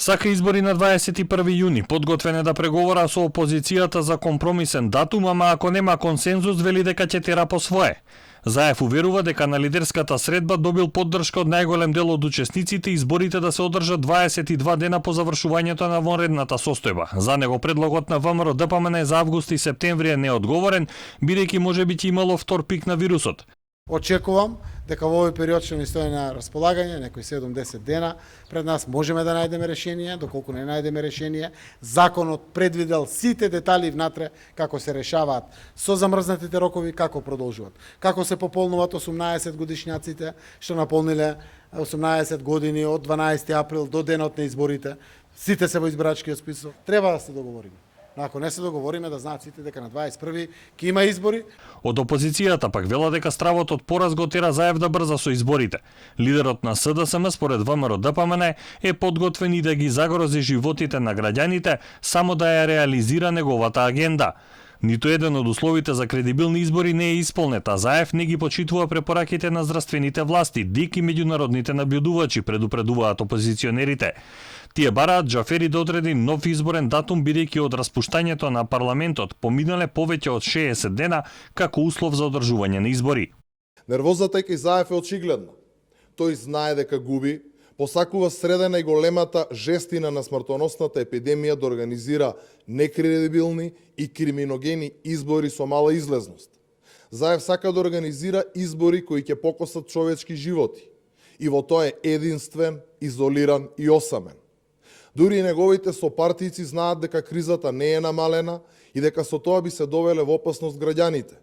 Сака избори на 21 јуни, подготвен е да преговара со опозицијата за компромисен датум, ама ако нема консензус, вели дека ќе тера по свое. Заев уверува дека на лидерската средба добил поддршка од најголем дел од учесниците и изборите да се одржат 22 дена по завршувањето на вонредната состојба. За него предлогот на ВМРО ДПМН за август и септември е неодговорен, бидејќи можеби ќе имало втор пик на вирусот. Очекувам дека во овој период што ни стои на располагање, некои 7-10 дена, пред нас можеме да најдеме решение, доколку не најдеме решение. Законот предвидел сите детали внатре како се решаваат со замрзнатите рокови, како продолжуваат. Како се пополнуваат 18 годишњаците што наполниле 18 години од 12 април до денот на изборите. Сите се во избирачкиот список. Треба да се договориме. Но ако не се договориме, да знаат сите дека на 21 ќе има избори. Од опозицијата пак вела дека стравот од пораз го тера Заев да брза со изборите. Лидерот на СДСМ според ВМРО ДПМН е подготвен и да ги загрози животите на граѓаните само да ја реализира неговата агенда. Ниту еден од условите за кредибилни избори не е исполнет, а Заев не ги почитува препораките на здравствените власти, дик и меѓународните наблюдувачи, предупредуваат опозиционерите. Тие бараат Џафери да одреди нов изборен датум, бидејќи од распуштањето на парламентот поминале повеќе од 60 дена како услов за одржување на избори. Нервозата кај Заев е очигледна. Тој знае дека губи, посакува средена и големата жестина на смртоносната епидемија да организира некредибилни и криминогени избори со мала излезност. Заев сака да организира избори кои ќе покосат човечки животи. И во тоа е единствен, изолиран и осамен. Дури и неговите сопартијци знаат дека кризата не е намалена и дека со тоа би се довеле во опасност граѓаните.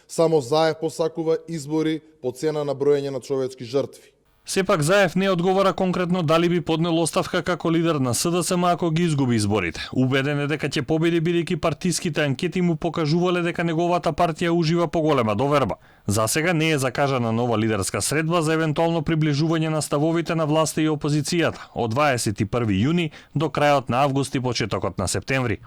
Само Заев посакува избори по цена на броење на човечки жртви. Сепак Заев не одговора конкретно дали би поднел оставка како лидер на СДСМ ако ги изгуби изборите. Убеден е дека ќе победи бидејќи партиските анкети му покажувале дека неговата партија ужива поголема доверба. За сега не е закажана нова лидерска средба за евентуално приближување на ставовите на власта и опозицијата од 21 јуни до крајот на август и почетокот на септември.